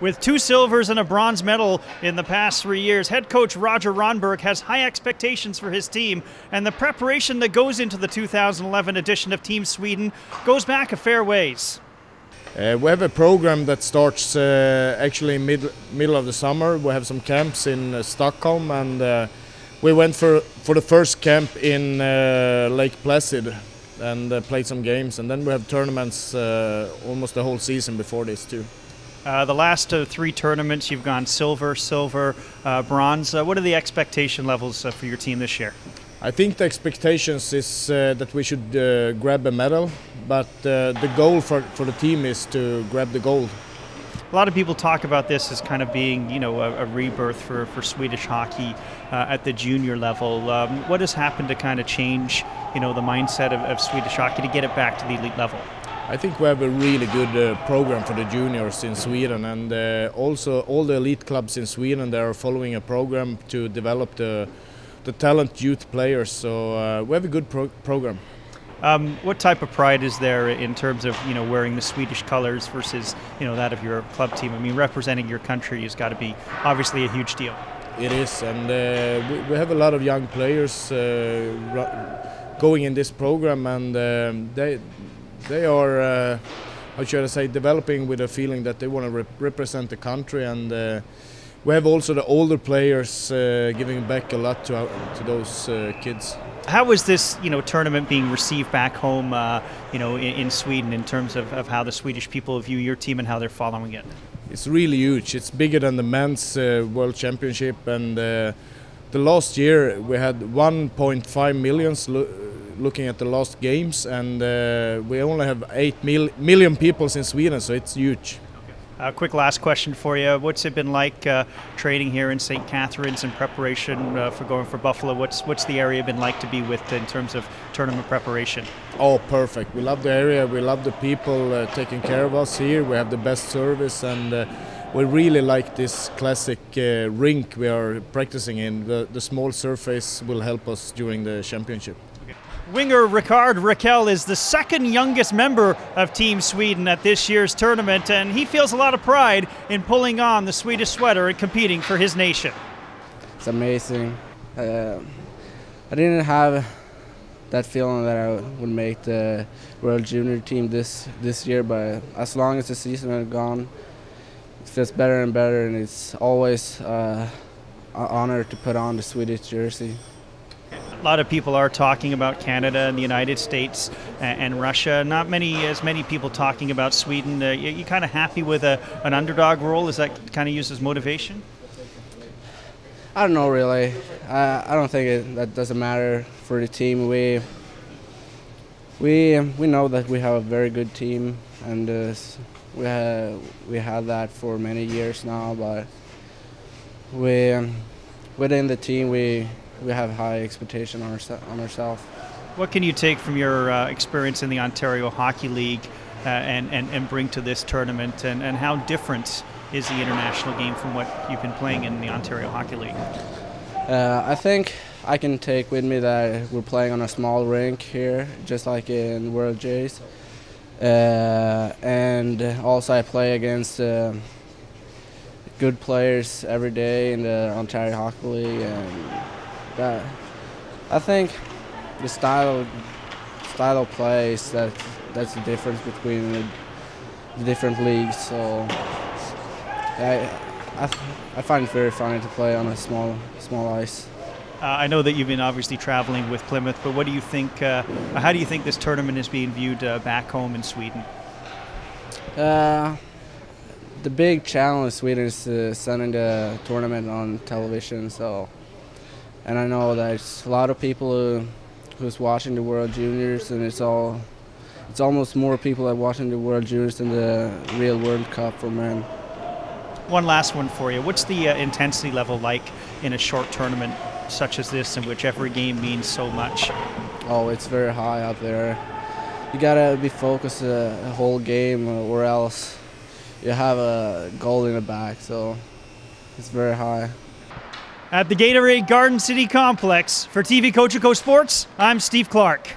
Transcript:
With 2 silvers and a bronze medal in the past 3 years, head coach Roger Ronberg has high expectations for his team, and the preparation that goes into the 2011 edition of Team Sweden goes back a fair ways. We have a program that starts actually middle of the summer. We have some camps in Stockholm, and we went for the first camp in Lake Placid and played some games, and then we have tournaments almost the whole season before this too. The last 3 tournaments you've gone silver, bronze. What are the expectation levels for your team this year? I think the expectations is that we should grab a medal, but the goal for the team is to grab the gold. A lot of people talk about this as kind of being, a rebirth for Swedish hockey at the junior level. What has happened to kind of change, the mindset of Swedish hockey to get it back to the elite level? I think we have a really good program for the juniors in Sweden, and also all the elite clubs in Sweden, they are following a program to develop the talent youth players. So we have a good program. What type of pride is there in terms of wearing the Swedish colors versus that of your club team? I mean, representing your country has got to be obviously a huge deal. It is, and we have a lot of young players going in this program, and they are how should I say, developing with a feeling that they want to represent the country, and we have also the older players giving back a lot to those kids. How is this, tournament being received back home, in Sweden in terms of how the Swedish people view your team and how they're following it? It's really huge. It's bigger than the men's World Championship, and the last year we had 1.5 million looking at the last games, and we only have 8 million people in Sweden, so it's huge. Quick last question for you. What's it been like training here in St. Catharines in preparation for going for Buffalo? What's the area been like to be with in terms of tournament preparation? Oh, perfect. We love the area. We love the people taking care of us here. We have the best service, and we really like this classic rink we are practicing in. The small surface will help us during the championship. Winger Rickard Rakell is the 2nd youngest member of Team Sweden at this year's tournament, and he feels a lot of pride in pulling on the Swedish sweater and competing for his nation. It's amazing. I didn't have that feeling that I would make the World Junior team this year, but as long as the season has gone, it feels better and better, and it's always an honor to put on the Swedish jersey. A lot of people are talking about Canada and the United States and Russia. Not as many people talking about Sweden. You kind of happy with an underdog role? Is that kind of used as motivation? I don't know really. I don't think that doesn't matter for the team. We know that we have a very good team, and we had that for many years now. But within the team, we have high expectation on ourselves. What can you take from your experience in the Ontario Hockey League and bring to this tournament, and how different is the international game from what you've been playing in the Ontario Hockey League? I think I can take with me that we're playing on a small rink here, just like in World Jays. And also I play against good players every day in the Ontario Hockey League, and I think the style of play is that's the difference between the different leagues. So I find it very funny to play on a small ice. I know that you've been obviously traveling with Plymouth, but what do you think? How do you think this tournament is being viewed back home in Sweden? The big challenge in Sweden is sending the tournament on television. And I know there's a lot of people who's watching the World Juniors, and it's almost more people that are watching the World Juniors than the real World Cup for men. One last one for you. What's the intensity level like in a short tournament such as this, in which every game means so much? Oh, it's very high up there. You gotta be focused the whole game, or else you have a goal in the back. So it's very high. At the Gatorade Garden City Complex, for TV Cogeco Sports, I'm Steve Clark.